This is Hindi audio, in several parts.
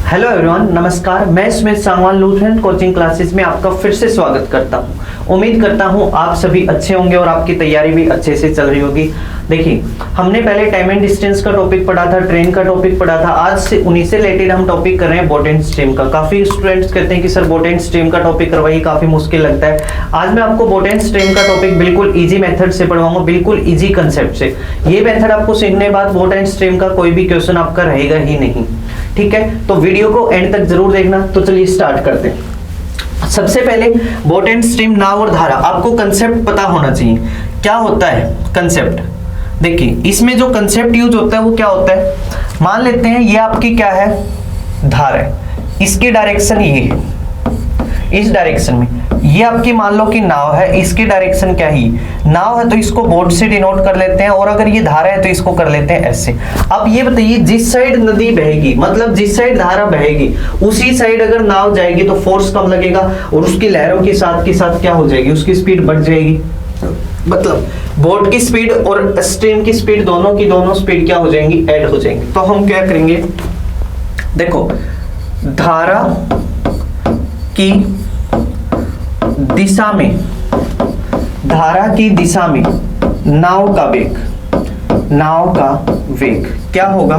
हेलो एवरीवन, नमस्कार। मैं Smith Sangwan Lutheran coaching classes में आपका फिर से स्वागत करता हूं। उम्मीद करता हूं आप सभी अच्छे होंगे और आपकी तैयारी भी अच्छे से चल रही होगी। देखिए, हमने पहले टाइम एंड डिस्टेंस का टॉपिक पढ़ा था, ट्रेन का टॉपिक पढ़ा था। आज से उन्हीं से रिलेटेड हम टॉपिक कर रहे हैं बोट एंड स्ट्रीम का। काफी स्टूडेंट्स कहते हैं कि सर बोट एंड स्ट्रीम का टॉपिक करवाइए, काफी मुश्किल लगता है। आज मैं आपको बोट एंड स्ट्रीम का टॉपिक बिल्कुल इजी मेथड से पढ़वाऊंगा, बिल्कुल इजी कंसेप्ट से। ये मेथड आपको सीखने के बाद बोट एंड स्ट्रीम का कोई भी क्वेश्चन आपका रहेगा ही नहीं। ठीक है, तो वीडियो को एंड तक जरूर देखना। तो चलिए स्टार्ट करते हैं। सबसे पहले बोट एंड स्ट्रीम, नाव और धारा, आपको कंसेप्ट पता होना चाहिए। क्या होता है कंसेप्ट? देखिए, इसमें जो कंसेप्ट यूज होता है वो क्या होता है। मान लेते हैं ये आपकी क्या है, धारा है, इसकी डायरेक्शन ये है, इस डायरेक्शन में। ये आपकी मान लो कि नाव है, इसकी डायरेक्शन क्या ही नाव है, तो इसको बोट से डिनोट कर लेते हैं। और अगर ये धारा है तो इसको कर लेते हैं ऐसे। अब ये बताइए, जिस साइड नदी बहेगी, मतलब जिस साइड धारा बहेगी, उसी साइड अगर नाव जाएगी तो फोर्स कम लगेगा और उसकी लहरों के साथ क्या हो जाएगी, उसकी स्पीड बढ़ जाएगी। मतलब बोट की स्पीड और स्ट्रीम की स्पीड, दोनों की दोनों स्पीड क्या हो जाएंगी, ऐड हो जाएंगी। तो हम क्या करेंगे, देखो, धारा की दिशा में, धारा की दिशा में नाव का वेग क्या होगा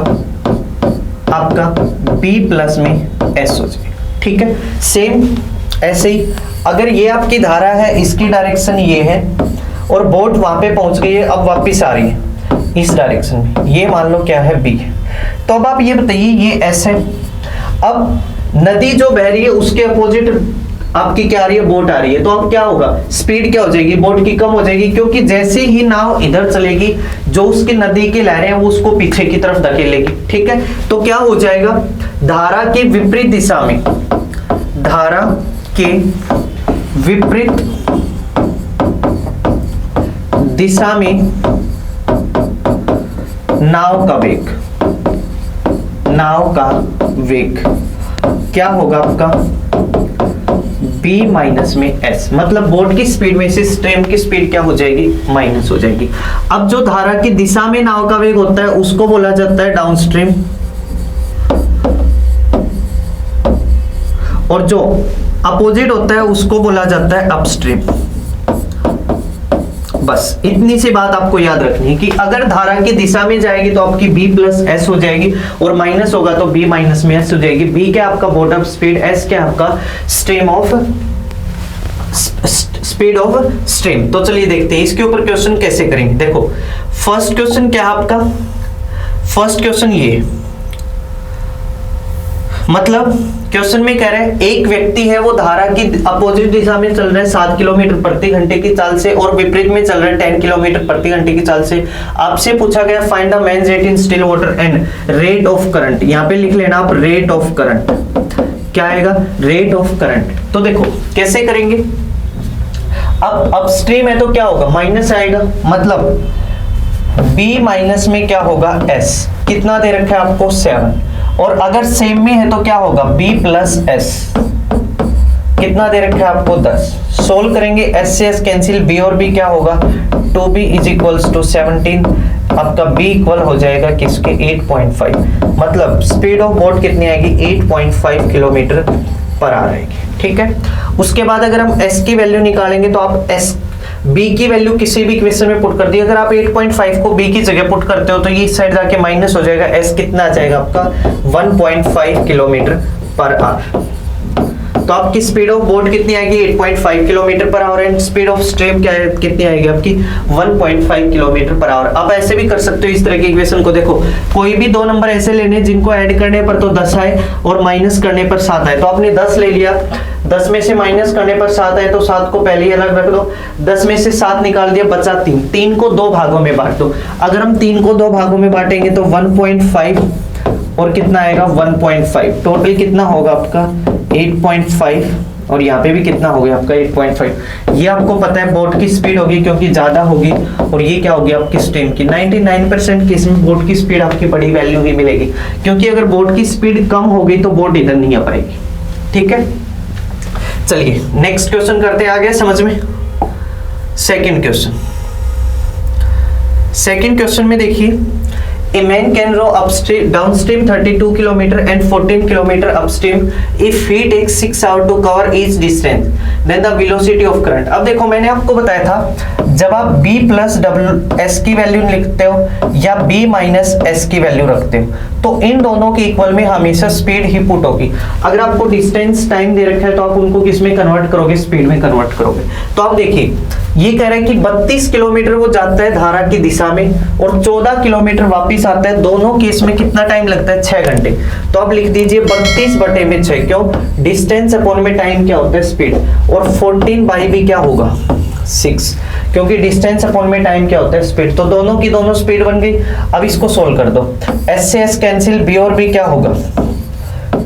आपका, b प्लस में s हो जाएगा। ठीक है, सेम ऐसे ही अगर ये आपकी धारा है, इसकी डायरेक्शन ये है और बोट वहां पे पहुंच गई है, अब वापिस आ रही है इस डायरेक्शन में, ये मान लो क्या है b है। तो अब आप ये बताइए, ये s है। अब नदी जो बह रही है उसके अपोजिट आपकी क्या आ रही है, बोट आ रही है। तो अब क्या होगा, स्पीड क्या हो जाएगी, बोट की कम हो जाएगी, क्योंकि जैसे ही नाव इधर चलेगी, जो उसकी नदी की लहरें हैं वो उसको पीछे की तरफ धकेलेगी। ठीक है, तो क्या हो जाएगा, धारा के विपरीत दिशा में, धारा के विपरीत दिशा में नाव का वेग क्या होगा आपका, b माइनस में s। मतलब बोट की स्पीड में से स्ट्रीम की स्पीड क्या हो जाएगी, माइनस हो जाएगी। अब जो धारा की दिशा में नाव का वेग होता है उसको बोला जाता है डाउनस्ट्रीम, और जो अपोजिट होता है उसको बोला जाता है अपस्ट्रीम। बस इतनी सी बात आपको याद रखनी है कि अगर धारा की दिशा में जाएगी तो आपकी b प्लस एस हो जाएगी, और माइनस होगा तो b माइनस में s हो जाएगी। b क्या आपका बॉटम स्पीड, s क्या आपका स्पीड ऑफ स्ट्रीम। तो चलिए देखते हैं इसके ऊपर क्वेश्चन कैसे करेंगे। देखो, फर्स्ट क्वेश्चन क्या है आपका, फर्स्ट क्वेश्चन ये, मतलब क्वेश्चन में कह रहे हैं एक व्यक्ति है, वो धारा की अपोजिट दिशा में चल रहा है 7 किलोमीटर प्रति घंटे की चाल से, और विपरीत में चल रहा है 10 किलोमीटर प्रति घंटे की चाल से। आपसे पूछा गया find the main rate in still water and rate of current. यहाँ पे लिख लेना आप रेट ऑफ करंट। क्या आएगा, रेट ऑफ करंट। तो देखो कैसे करेंगे, अब अपस्ट्रीम है तो क्या होगा, माइनस आएगा, मतलब b माइनस में क्या होगा, s। कितना दे रखा है आपको, 7। और अगर सेम में है तो क्या होगा, b प्लस s। कितना दे रखा है आपको, 10। सोल्व करेंगे, s से s कैंसिल, b और b क्या होगा, 2b इज इक्वल्स टू 17। आपका b इक्वल हो जाएगा किसके, 8.5। मतलब स्पीड ऑफ बोट कितनी आएगी, 8.5 किलोमीटर पर आवर आएगी। ठीक है, उसके बाद अगर हम s की वैल्यू निकालेंगे तो आप b की वैल्यू किसी भी क्वेश्चन में पुट कर दी। अगर आप 8.5 को b की जगह पुट करते हो तो ये इस साइड जाके माइनस हो जाएगा, s कितना आ जाएगा आपका, 1.5 किलोमीटर पर आवर। तो आपकी स्पीड ऑफ बोट कितनी आएगी, 8.5 kilometre per our, and speed of stream क्या है, कितनी आएगी आपकी, 1.5 किलोमीटर पर आवर। अब ऐसे भी कर सकते हो इस तरह के इक्वेशन को। देखो, कोई भी दो नंबर ऐसे लेने जिनको ऐड करने पर तो 10 आए और माइनस करने पर 7 आए। तो आपने 10 ले लिया, 10 में से माइनस करने पर 7 आए तो 7 को पहले ही अलग रख दो। 10 में से 7 निकाल दिया, बचा 3। 3 को 2 भागों में बांट दो। अगर हम 3 को 2 भागों में बांटेंगे तो 1.5 और कितना आएगा, 1.5। टोटल कितना होगा आपका, 8.5, और यहाँ पे भी कितना हो गया आपका, 8.5। ये आपको पता है बोट की स्पीड होगी क्योंकि ज्यादा होगी, और ये क्या होगी आपकी स्ट्रीम की। 99% केस में बोट की स्पीड आपकी बड़ी वैल्यू ही मिलेगी, क्योंकि अगर बोट की स्पीड कम हो गई तो बोट इधर नहीं आ पाएगी। ठीक है, चलिए नेक्स्ट क्वेश्चन करते हैं, आ गया समझ में। सेकंड क्वेश्चन में देखिए, A man can row upstream, downstream 32 kilometer and 14 kilometer upstream if he takes 6 hours to cover each distance. Then the velocity of current. अब देखो मैंने आपको बताया था जब आप b प्लस s की वैल्यू लिखते हो या b माइनस s की वैल्यू रखते हो तो इन दोनों के इक्वल में हमेशा स्पीड ही पुट होगी। अगर आपको डिस्टेंस टाइम दे रखा है तो आप उनको किस में कन्वर्ट करोगे, स्पीड में कन्वर्ट करोगे। तो आप देखिए ये कह रहा है कि 32 किलोमीटर वो जाता है धारा की दिशा में और 14 किलोमीटर वापस आता है। दोनों केस में कितना टाइम लगता है, 6 घंटे। तो आप लिख दीजिए 32/6। क्यों, डिस्टेंस अपॉन में टाइम क्या होता है, स्पीड। और 14 बाई भी क्या होगा, 6, क्योंकि डिस्टेंस अपॉन में टाइम क्या होता है, स्पीड। तो दोनों की दोनों स्पीड बन गई। अब इसको सोल्व कर दो, एस से एस कैंसिल, बी और बी क्या होगा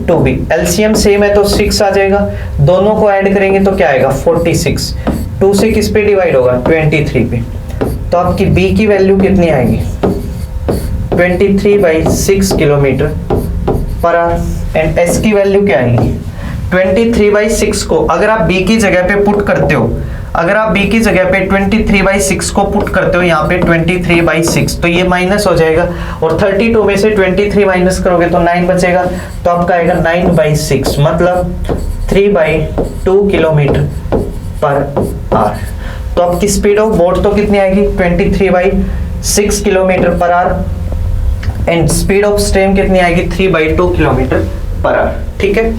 2b, एलसीएम सेम है तो 6 आ जाएगा। दोनों को ऐड करेंगे तो क्या आएगा 46। 2 से किस पे डिवाइड होगा, 23 पे। तो आपकी b की वैल्यू कितनी आएगी 23/6 kilometre per our. And s की वैल्यू क्या आएगी 23/6 को अगर आप b की जगह पे पुट करते हो, अगर आप b की जगह पे 23/6 को पुट करते हो यहाँ पे 23/6 तो ये माइनस हो जाएगा और 32 में से 23 माइनस करोगे तो 9 बचेगा। तो आपका आएगा 9/6 मतलब 3/2 किलोमीटर पर आवर। तो आपकी स्पीड ऑफ बोट तो कितनी आएगी 23/6 kilometre per our and speed of stream कितनी आएगी 3/2 किलोमीटर पर आवर। ठीक है,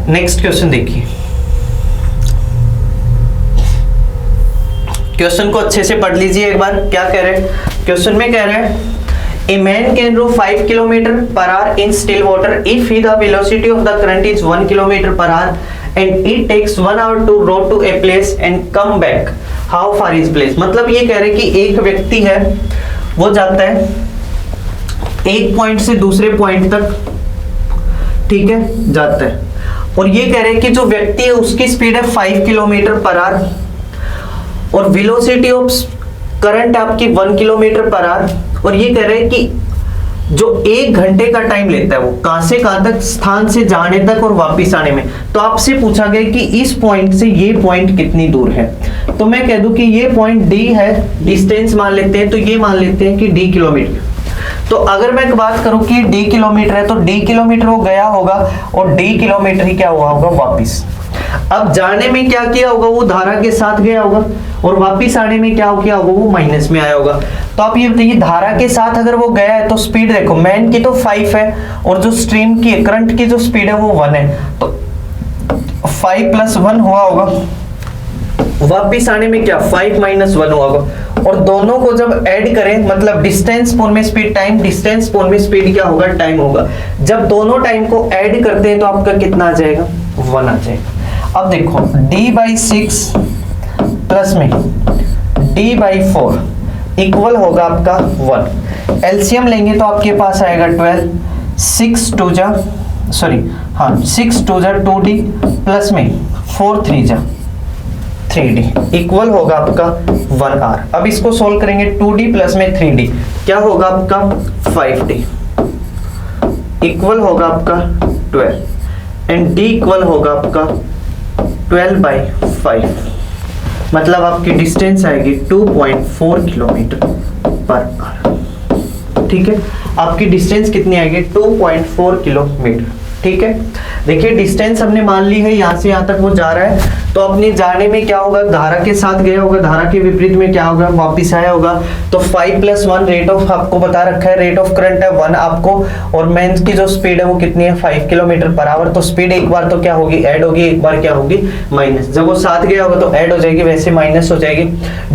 नेक्स्ट क्वेश्चन देखिए। क्वेश्चन को अच्छे से पढ़ लीजिए एक बार। क्या कह रहे हैं क्वेश्चन में, कह रहे हैं A man can row 5 km per hour in still water if the velocity of the current is 1 km per hour and it takes 1 hour to row to a place and come back. How far is place? मतलब ये कह रहे हैं कि एक व्यक्ति है वो जाता है एक पॉइंट से दूसरे पॉइंट तक, ठीक है, जाता है और ये कह रहे हैं कि जो व्यक्ति है उसकी स्पीड है 5 किलोमीटर पर आवर और वेलोसिटी ऑफ करंट आपकी 1 किलोमीटर पर आवर। और ये कह रहे हैं कि जो 1 घंटे का टाइम लेता है वो कहां से कहां तक, स्थान से जाने तक और वापस आने में। तो आपसे पूछा गया कि इस पॉइंट से ये पॉइंट कितनी दूर है। तो मैं कह दूं कि ये पॉइंट डी है, डिस्टेंस मान लेते हैं तो ये मान लेते हैं कि डी किलोमीटर। तो अगर मैं बात करूं कि डी किलोमीटर है तो डी किलोमीटर वो गया होगा और डी किलोमीटर ही क्या हुआ होगा वापिस। अब जाने में क्या किया होगा, वो धारा के साथ गया होगा और वापिस आने में क्या किया होगा, वो माइनस में आया होगा। तो आप ये बताइए धारा के साथ अगर वो गया है तो स्पीड देखो, मैन की तो 5 है और जो स्ट्रीम की करंट की जो स्पीड है वो 1 है, तो 5 + 1 हुआ होगा। वापिस आने में क्या 5 - 1 हुआ होगा और दोनों को जब ऐड करें मतलब डिस्टेंस पोन में स्पीड टाइम, डिस्टेंस पोन में स्पीड क्या होगा, टाइम होगा। जब दोनों टाइम को ऐड करते हैं तो आपका कितना आ जाएगा, 1 आ जाएगा। अब देखो d/6 प्लस में d/4 इक्वल होगा आपका 1। एलसीएम लेंगे तो आपके पास आएगा 12, 6 2 जा 2d प्लस में 4 3 जा 3d इक्वल होगा आपका 1r। अब इसको सोल्व करेंगे 2d प्लस में 3d क्या होगा आपका 5d इक्वल होगा आपका 12 एंड d इक्वल होगा आपका 12/5 मतलब आपकी डिस्टेंस आएगी 2.4 किलोमीटर पर आवर। ठीक है, आपकी डिस्टेंस कितनी आएगी 2.4 किलोमीटर। ठीक है, देखिए डिस्टेंस हमने मान ली है, यहाँ से यहाँ तक वो जा रहा है तो अपने जाने में क्या होगा, धारा के साथ गया होगा, धारा के विपरीत में क्या होगा, वापिस आया होगा। तो 5 + 1 रेट ऑफ आपको बता रखा है, रेट ऑफ करंट है 1 आपको और मैन की जो स्पीड है वो कितनी है 5 किलोमीटर पर आवर। तो स्पीड एक बार तो क्या होगी, ऐड होगी, एक बार क्या होगी माइनस। जब वो साथ गया होगा तो ऐड हो जाएगी, वैसे माइनस हो जाएगी।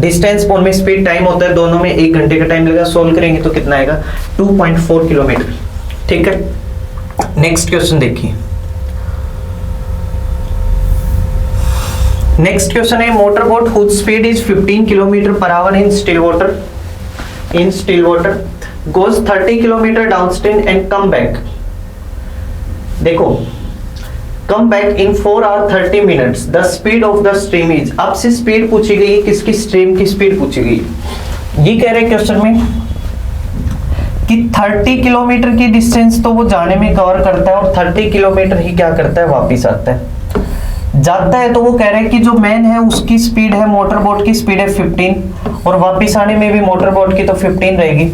डिस्टेंस पोन में स्पीड टाइम होता है, दोनों में 1 घंटे का टाइम लगेगा। सोल्व करेंगे तो कितना आएगा 2.4 किलोमीटर। ठीक है, नेक्स्ट क्वेश्चन देखिए। नेक्स्ट क्वेश्चन है motor boat whose speed is 15 kilometre per hour in still water goes 30 kilometre downstream and come back. देखो come back in 4 hours 30 minutes the speed of the stream is. आपसे स्पीड पूछी गई है, किसकी, स्ट्रीम की स्पीड पूछी गई। ये कह रहे हैं क्वेश्चन में कि 30 किलोमीटर की डिस्टेंस तो वो जाने में कवर करता है और 30 किलोमीटर ही क्या करता है, वापिस आता है। जाता है तो वो कह रहे हैं कि जो मैन है उसकी स्पीड है, मोटर बोट की स्पीड है 15 और वापिस आने में भी मोटर बोट की तो 15 रहेगी।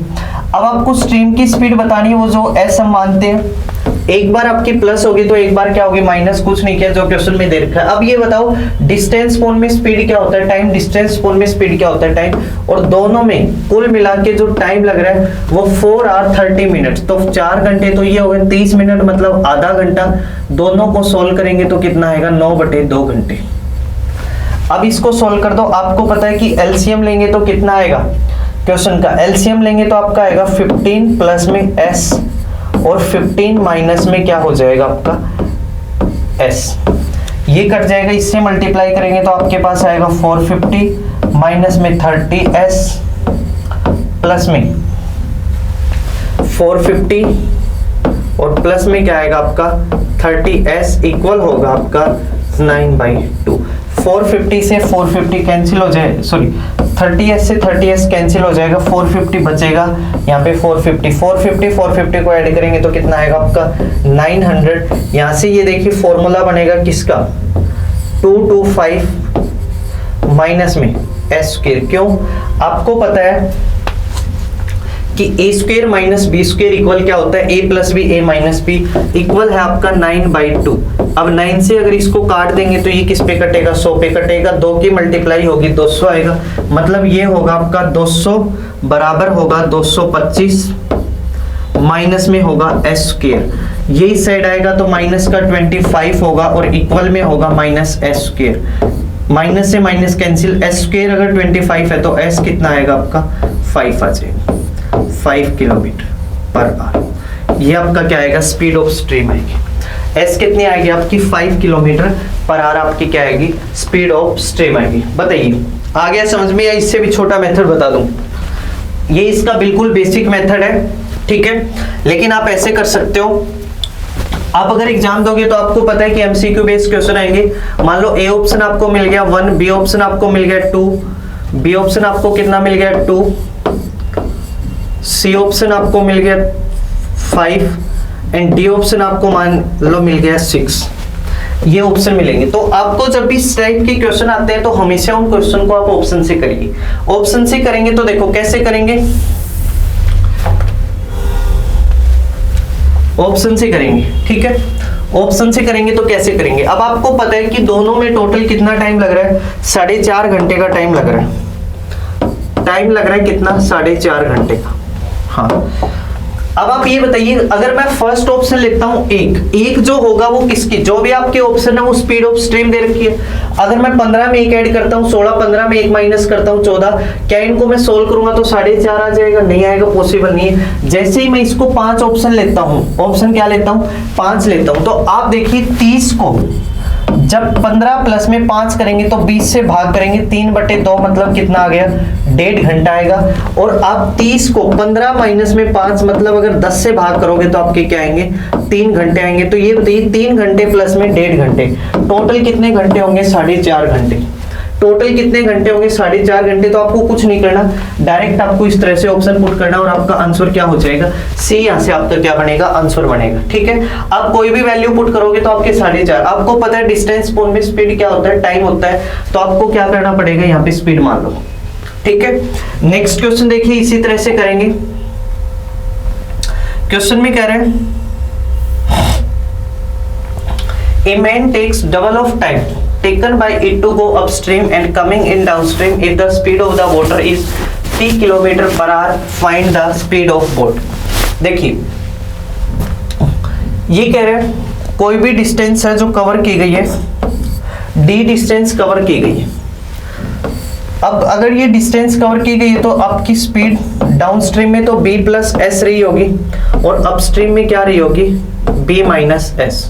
अब आपको स्ट्रीम की स्पीड बतानी है, वो जो एस हम मानते हैं, एक बार आपकी प्लस होगी तो एक बार क्या होगी माइनस, कुछ नहीं किया जो क्वेश्चन में दे रखा है। अब ये बताओ डिस्टेंस फोन में स्पीड क्या होता है टाइम, डिस्टेंस फोन में स्पीड क्या होता है टाइम, और दोनों में कुल मिला के जो टाइम लग रहा है वो 4 आवर 30 मिनट, तो 4 घंटे तो ये हो गए 30 मिनट मतलब आधा घंटा। दोनों को सोल्व करेंगे तो कितना आएगा 9/2 घंटे। अब इसको सोल्व कर दो, आपको पता है कि एलसीएम लेंगे तो कितना आएगा, क्वेश्चन का एलसीएम लेंगे तो आपका आएगा 15 प्लस में एस और 15 माइनस में क्या हो जाएगा आपका एस, ये कट जाएगा, इससे मल्टीप्लाई करेंगे तो आपके पास आएगा 450 माइनस में 30s प्लस में 450 और प्लस में क्या आएगा आपका 30s इक्वल होगा आपका 9/2। 450 से 450 कैंसिल हो जाए, सॉरी 30s से 30s कैंसिल हो जाएगा, 450 बचेगा यहाँ पे 450 को ऐड करेंगे तो कितना आएगा आपका 900। यहाँ से ये देखिए फॉर्मूला बनेगा किसका 225 माइनस में एस स्क्वायर, क्यों आपको पता है कि A square minus B square equal क्या होता है, A plus B A minus B equal है आपका 9/2। अब 9 से अगर इसको काट देंगे तो ये किस पे कटेगा 100 पे कटेगा, 2 की मल्टीप्लाई होगी 200 आएगा, मतलब ये होगा आपका 200 बराबर होगा 225 माइनस में होगा एस स्क्वायर, ये इस साइड आएगा तो माइनस का 25 होगा और इक्वल में होगा माइनस एस स्क्वायर, माइनस से माइनस कैंसिल, एस स्क्वायर अगर 25 है तो एस कितना आएगा आपका 5 आ जाएगा, 5 किलोमीटर पर आवर। ये आपका क्या आएगा स्पीड ऑफ स्ट्रीम आएगी, एस कितनी आएगी आपकी 5 किलोमीटर पर आवर आपकी क्या आएगी स्पीड ऑफ स्ट्रीम आएगी। बताइए आ गया समझ में, या इससे भी छोटा मेथड बता दूं, ये इसका बिल्कुल बेसिक मेथड है, ठीक है, लेकिन आप ऐसे कर सकते हो। आप अगर एग्जाम दोगे तो आपको पता है कि एमसीक्यू बेस्ड क्वेश्चन आएंगे, मान लो ए ऑप्शन आपको मिल गया 1, बी ऑप्शन आपको मिल गया 2, बी ऑप्शन आपको कितना मिल गया 2, सी ऑप्शन आपको मिल गया 5 एंड डी ऑप्शन आपको मान लो मिल गया 6, ये ऑप्शन मिलेंगे। तो आपको जब भी इस टाइप के क्वेश्चन आते हैं तो हमेशा उन क्वेश्चन को आप ऑप्शन से करिए। ऑप्शन से करेंगे तो देखो कैसे करेंगे, ऑप्शन से करेंगे, ठीक है, ऑप्शन से करेंगे तो कैसे करेंगे। अब आपको पता है कि दोनों में टोटल कितना टाइम लग रहा है 4.5 घंटे का टाइम लग रहा है, टाइम लग रहा है कितना 4.5 घंटे का। हाँ अब आप ये बताइए अगर मैं फर्स्ट ऑप्शन लेता हूं एक जो होगा वो किसकी, जो भी आपके ऑप्शन है वो स्पीड ऑफ स्ट्रीम दे रखी है। अगर मैं 15 में 1 ऐड करता हूं 16, 15 में 1 माइनस करता हूं 14, क्या इनको मैं सोल्व करूंगा तो 4.5 आ जाएगा, नहीं आएगा, पॉसिबल नहीं है। जैसे ही मैं इसको 5 ऑप्शन लेता हूं, ऑप्शन क्या लेता हूं 5 लेता हूं, तो आप देखिए 30 को जब 15 प्लस में 5 करेंगे तो 20 से भाग करेंगे 3/2 मतलब कितना आ गया 1.5 घंटा आएगा। और आप 30 को 15 माइनस में 5 मतलब अगर 10 से भाग करोगे तो आपके क्या आएंगे 3 घंटे आएंगे। तो ये बताइए 3 घंटे प्लस में 1.5 घंटे, टोटल कितने घंटे होंगे 4.5 घंटे, टोटल कितने घंटे होंगे 4.5 घंटे। तो आपको कुछ नहीं करना, डायरेक्ट आपको इस तरह से ऑप्शन पुट करना और आपका आंसर क्या हो जाएगा सी, यहाँ से आपका क्या बनेगा आंसर बनेगा, ठीक है। आप कोई भी वैल्यू पुट करोगे तो आपके 4.5, आपको पता है डिस्टेंस पोन में स्पीड क्या होता है टाइम होता है, तो आपको क्या करना पड़ेगा यहाँ पे स्पीड मान लो, ठीक है। नेक्स्ट क्वेश्चन देखिए इसी तरह से करेंगे। क्वेश्चन में कह रहे हैं a man takes double of time taken by it to go upstream and coming in downstream if the speed of the water is 3 km per hour, find the speed of boat। देखिए ये कह रहे हैं कोई भी डिस्टेंस है जो कवर की गई है, d डिस्टेंस कवर की गई है। अब अगर ये डिस्टेंस कवर की गई है तो आपकी स्पीड डाउनस्ट्रीम में तो b प्लस एस रही होगी और अपस्ट्रीम में क्या रही होगी b माइनस एस।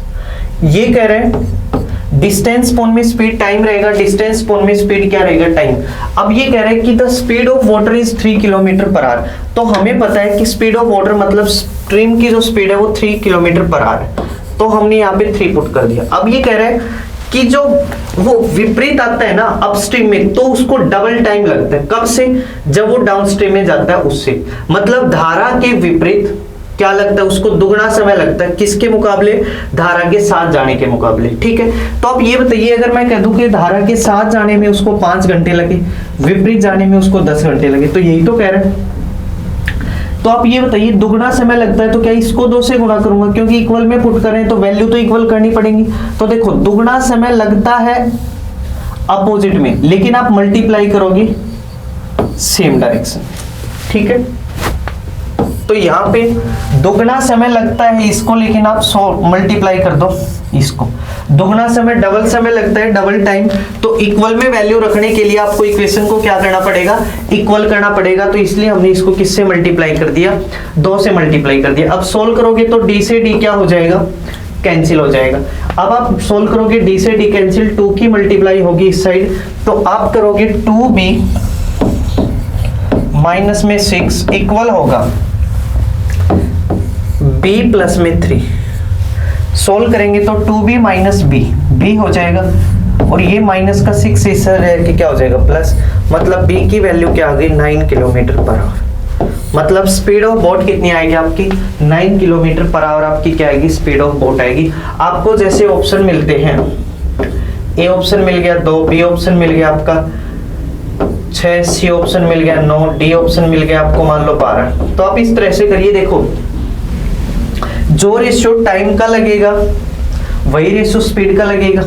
ये कह रहे हैं डिस्टेंस पोन में स्पीड टाइम रहेगा, डिस्टेंस पोन में स्पीड क्या रहेगा टाइम। अब ये कह रहे हैं कि the speed of water is 3 kilometre per our, तो हमें पता है कि स्पीड ऑफ वाटर मतलब स्ट्रीम की जो स्पीड है वो 3 किलोमीटर पर आवर है, तो हमने यहाँ पे 3 पुट कर दिया। अब ये कह रहे हैं कि जो वो विपरीत आता है ना अपस्ट्रीम में तो उसको डबल टाइम लगता है, कब से जब वो डाउनस्ट्रीम में जाता है उससे, मतलब धारा के विपरीत क्या लगता है उसको दुगना समय लगता है, किसके मुकाबले धारा के साथ जाने के मुकाबले, ठीक है। तो आप ये बताइए अगर मैं कह दूं कि धारा के साथ जाने में उसको 5 घंटे लगे, विपरीत जाने में उसको 10 घंटे लगे, तो यही तो कह रहे हैं तो आप ये बताइए दुगना समय लगता है तो क्या इसको 2 से गुणा करूंगा, क्योंकि इक्वल में पुट करें तो वैल्यू तो इक्वल करनी पड़ेगी। तो देखो दुगना समय लगता है अपोजिट में, लेकिन आप मल्टीप्लाई करोगे सेम डायरेक्शन, ठीक है। तो यहाँ पे दुगना समय लगता है इसको, लेकिन आप 100 मल्टीप्लाई कर दो इसको। दुगना समय डबल समय लगता है, डबल टाइम। तो इक्वल में वैल्यू रखने के लिए आपको इक्वेशन को क्या करना पड़ेगा, इक्वल करना पड़ेगा। तो इसलिए हमने इसको किससे मल्टीप्लाई कर दिया, 2 से मल्टीप्लाई कर दिया। अब सोल्व करोगे तो d से d क्या हो जाएगा, कैंसिल हो जाएगा। अब आप सोल्व करोगे d से d कैंसिल, 2 की मल्टीप्लाई होगी इस साइड, तो आप करोगे 2b माइनस में 6 इक्वल होगा b प्लस में 3। सोल्व करेंगे तो 2b माइनस b हो जाएगा, और ये माइनस का 6 इस रह के क्या हो जाएगा प्लस, मतलब b की वैल्यू क्या आ गई 9 किलोमीटर पर आवर। मतलब स्पीड ऑफ बोट कितनी आएगी आपकी, 9 किलोमीटर पर आवर आपकी क्या आएगी, स्पीड ऑफ बोट आएगी। आपको जैसे ऑप्शन मिलते हैं, ए ऑप्शन मिल गया 2, बी ऑप्शन मिल गया आपका 6, सी ऑप्शन मिल गया 9, डी ऑप्शन मिल गया आपको मान लो 12। तो आप इस तरह से करिए, देखो जो रेशियो टाइम का लगेगा वही रेशियो स्पीड का लगेगा,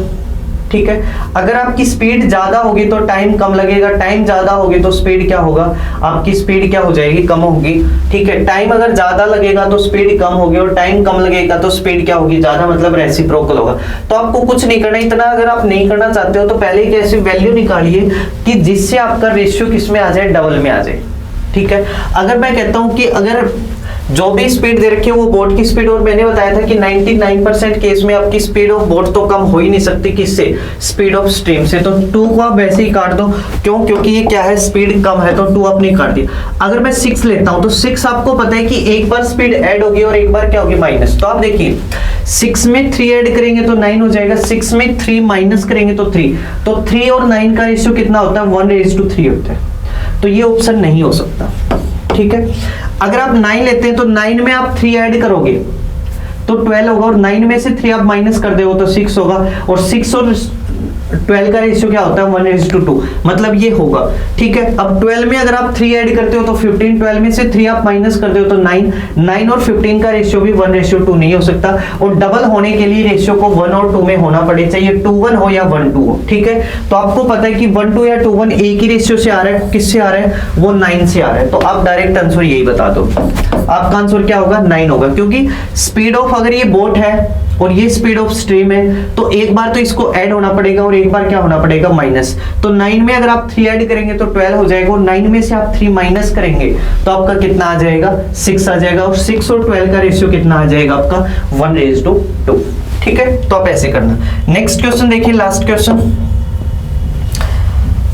ठीक है। अगर आपकी स्पीड ज्यादा होगी तो टाइम कम लगेगा, टाइम ज्यादा होगी तो स्पीड क्या होगा, आपकी स्पीड क्या हो जाएगी, कम होगी, ठीक है। टाइम अगर ज्यादा लगेगा तो स्पीड कम होगी, और टाइम कम लगेगा तो स्पीड क्या होगी, ज्यादा, मतलब रेसिप्रोकल होगा। तो आपको कुछ नहीं करना, इतना अगर आप नहीं करना चाहते हो तो पहले एक ऐसी वैल्यू निकालिए कि जिससे आपका रेशियो किस में आ जाए, डबल में आ जाए, ठीक है। अगर मैं कहता हूं कि अगर जो भी स्पीड दे रखी है वो बोट की स्पीड, और मैंने बताया था कि 99% केस में आपकी स्पीड ऑफ बोट तो कम हो ही नहीं सकती, किससे, स्पीड ऑफ स्ट्रीम से। तो 2 को आप वैसे ही काट दो, क्यों, क्योंकि ये क्या है, स्पीड कम है, तो 2 आपने काट दिया। अगर मैं 6 लेता हूं तो 6 आपको पता है कि एक बार स्पीड ऐड होगी और एक बार क्या होगी, माइनस। तो आप देखिए 6 में 3 ऐड करेंगे तो 9 हो जाएगा, 6 में 3 माइनस करेंगे तो 3। तो 3 और 9 का रेशियो कितना होता है, 1:3 होता है। तो ये ऑप्शन नहीं हो सकता, ठीक है। अगर आप 9 लेते हैं तो 9 में आप 3 ऐड करोगे तो 12 होगा, और 9 में से 3 आप माइनस कर दोगे तो 6 होगा, और 6 और 12 का रेशियो क्या होता है, 1:2, मतलब ये होगा, ठीक है। अब 12 में अगर आप 3 ऐड करते हो तो 15, 12 में से 3 आप माइनस करते हो तो 9, 9 और 15 का रेशियो भी 1:2 नहीं हो सकता, और डबल होने के लिए रेशियो को 1 और 2 में होना पड़े, चाहिए 2:1 हो या 1:2 हो, ठीक है। तो आपको पता है कि 1:2 या 2:1 एक ही रेशियो से आ रहा है, किससे आ रहा है, वो 9 से आ रहा है। तो आप डायरेक्ट आंसर यही बता दो, आपका आंसर क्या होगा, 9 होगा, क्योंकि स्पीड ऑफ, अगर ये बोट है और ये स्पीड ऑफ स्ट्रीम है तो एक बार तो इसको ऐड होना पड़ेगा और एक बार क्या होना पड़ेगा, माइनस। तो 9 में अगर आप 3 ऐड करेंगे तो 12 हो जाएगा, और 9 में से आप 3 माइनस करेंगे तो आपका कितना आ जाएगा, 6 आ जाएगा, और 6 और 12 का रेशियो कितना आ जाएगा आपका, 1:2, ठीक है। तो आप ऐसे करना। नेक्स्ट क्वेश्चन देखिए, लास्ट क्वेश्चन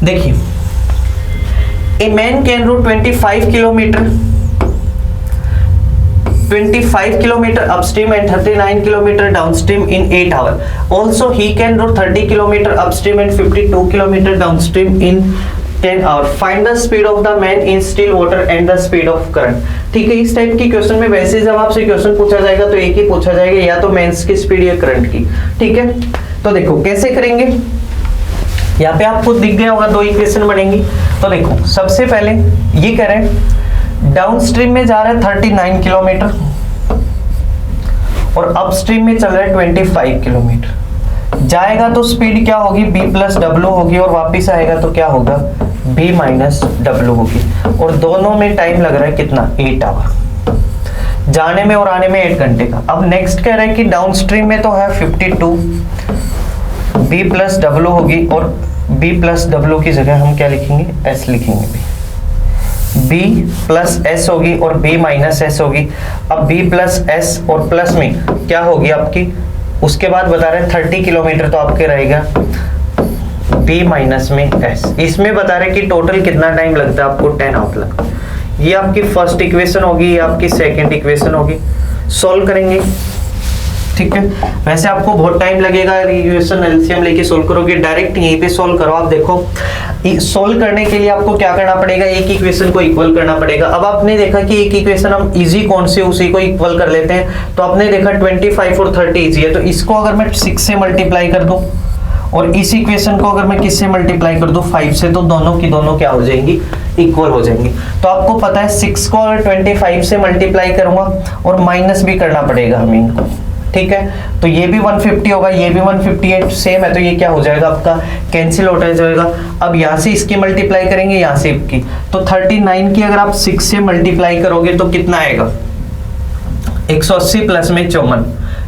देखिए, a man can row 25 kilometer upstream and 39 kilometer downstream in 8 hours. Also, he can row 30 kilometer upstream and 52 kilometer downstream in 10 hours. Find the speed of the man in still water and the speed of current. ठीक है, इस टाइप की क्वेश्चन में वैसे जब आपसे क्वेश्चन पूछा जाएगा तो एक ही पूछा जाएगा, या तो मैन्स की स्पीड या करंट की, ठीक है। तो देखो कैसे करेंगे, यहाँ पे आपको दिख गया होगा 2 इक्वेशन बनेंगी। तो देखो सबसे पहले ये कह रहे हैं डाउन स्ट्रीम में जा रहा है 39 किलोमीटर और अपस्ट्रीम में चल रहा है 25 किलोमीटर। जाएगा तो स्पीड क्या होगी, b प्लस डब्ल्यू होगी, और वापिस आएगा तो क्या होगा, b माइनस डब्ल्यू होगी, और दोनों में टाइम लग रहा है कितना, 8 आवर, जाने में और आने में 8 घंटे का। अब नेक्स्ट कह रहा है कि डाउन स्ट्रीम में तो है 52, b प्लस डब्ल्यू होगी, और b प्लस डब्ल्यू की जगह हम क्या लिखेंगे, s लिखेंगे, b प्लस एस होगी और b माइनस एस होगी। अब b प्लस एस और प्लस में क्या होगी आपकी, उसके बाद बता रहे हैं 30 किलोमीटर तो आपके रहेगा b माइनस में s। इसमें बता रहे हैं कि टोटल कितना टाइम लगता है आपको, 10 आवर लगता है। ये आपकी फर्स्ट इक्वेशन होगी, ये आपकी सेकंड इक्वेशन होगी। सॉल्व करेंगे, ठीक है। वैसे आपको बहुत टाइम लगेगा, इक्वेशन एलसीएम लेके सोल्व करोगे, डायरेक्ट यहीं पे सोल्व करो। आप देखो सोल्व करने के लिए आपको क्या करना पड़ेगा, एक इक्वेशन को इक्वल करना पड़ेगा। अब आपने देखा कि एक इक्वेशन हम इजी कौन सी, उसी को इक्वल कर लेते हैं। तो आपने देखा 25 और 30 इजी है, तो इसको अगर मैं 6 से मल्टीप्लाई कर दूं और इस इक्वेशन को अगर मैं किससे मल्टीप्लाई कर दूं 5 से, तो दोनों की दोनों क्या हो जाएंगी, इक्वल हो जाएंगी। तो आपको पता है 6 को अगर 25 से मल्टीप्लाई करूंगा और माइनस भी करना पड़ेगा हमें इनको, ठीक है। तो ये भी 150 होगा, ये भी 158 सेम है, तो ये क्या हो जाएगा आपका कैंसिल होता जाएगा। अब यहाँ से इसकी मल्टीप्लाई करेंगे, यहाँ से इसकी, तो 39 की अगर आप 6 से मल्टीप्लाई करोगे तो कितना आएगा 180 प्लस में 54,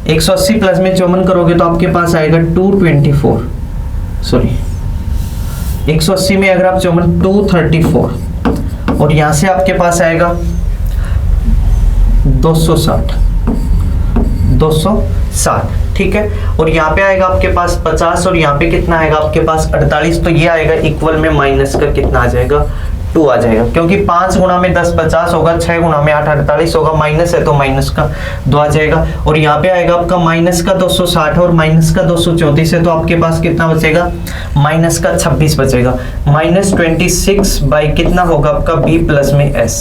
180 प्लस में 54 करोगे तो आपके पास आएगा 224, सॉरी 180 में अगर आप 234 और यहां से आपके पास आएगा 260, ठीक है। और यहाँ पे आएगा आपके पास 50 और यहाँ पे कितना आएगा आपके पास 48, तो ये आएगा इक्वल में माइनस का कितना आ जाएगा 2 आ जाएगा, क्योंकि 5 गुणा में 10 50 होगा, 6 गुणा में 8 48 होगा, माइनस है तो माइनस का 2 आ जाएगा। और यहाँ पे आएगा आपका माइनस का 260 और माइनस का 234 है, तो आपके पास कितना बचेगा माइनस का 26 बचेगा, -26 बाई कितना होगा आपका b प्लस में s।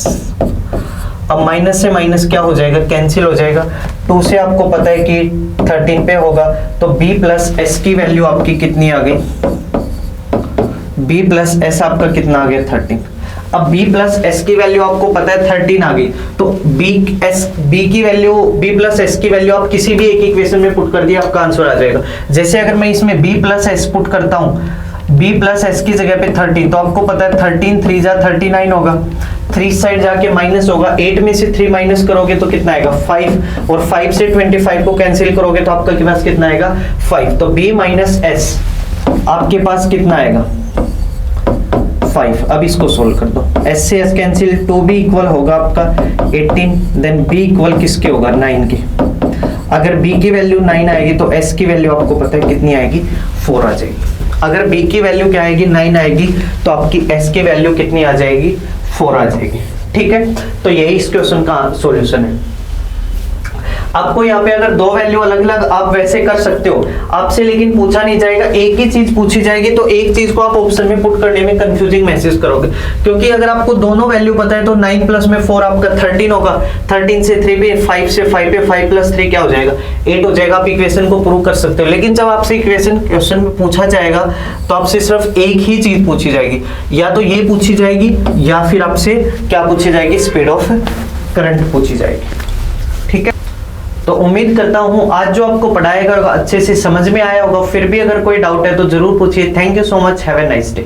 अब माइनस से माइनस क्या हो जाएगा, कैंसिल हो जाएगा। 2 से आपको पता है कि 13 पे होगा, तो b प्लस s की वैल्यू आपकी कितनी आ गई, b प्लस s आपका कितना आ गया 13। अब b प्लस s की वैल्यू आपको पता है 13 आ गई, तो b प्लस s की वैल्यू आप किसी भी एक इक्वेशन में पुट कर दिया आपका आंसर आ जाएगा। जैसे अगर मैं इसमें b प्लस s पुट करता हूं, b प्लस s की जगह पे 13, तो आपको पता है 13 3 जा 39 होगा, 3 साइड जाके माइनस होगा, 8 में से 3 माइनस करोगे तो कितना आएगा 5, और 5 से 25 को कैंसिल करोगे तो आपका के पास कितना आएगा 5, तो b माइनस s आपके पास कितना आएगा 5। अब इसको सोल्व कर दो, s से s कैंसिल, 2b इक्वल होगा आपका 18, देन b इक्वल किसके होगा 9 के। अगर b की वैल्यू 9 आएगी तो s की वैल्यू आपको पता है कितनी आएगी 4 आ जाएगी। अगर b की वैल्यू क्या आएगी 9 आएगी तो आपकी s की वैल्यू कितनी आ जाएगी 4 आ जाएगी, ठीक है। तो यही इस क्वेश्चन का सॉल्यूशन है। आपको यहाँ पे अगर दो वैल्यू अलग अलग आप वैसे कर सकते हो, आपसे लेकिन पूछा नहीं जाएगा, एक ही चीज पूछी जाएगी, तो एक चीज को आप ऑप्शन में पुट करने में कंफ्यूजिंग मैसेज करोगे, क्योंकि अगर आपको दोनों वैल्यू पता है तो 9 प्लस में 4 आपका 13 होगा, 13 से 3 पे 5 से 5 पे 5 प्लस 3 क्या हो जाएगा 8 हो जाएगा। आप इक्वेशन को प्रूव कर सकते हो, लेकिन जब आपसे इक्वेशन क्वेश्चन में पूछा जाएगा तो आपसे सिर्फ एक ही चीज पूछी जाएगी, या तो ये पूछी जाएगी या फिर आपसे क्या पूछी जाएगी, स्पीड ऑफ करंट पूछी जाएगी, ठीक है। तो उम्मीद करता हूं आज जो आपको पढ़ाया गया अच्छे से समझ में आया होगा। फिर भी अगर कोई डाउट है तो जरूर पूछिए। Thank you so much, have a nice day.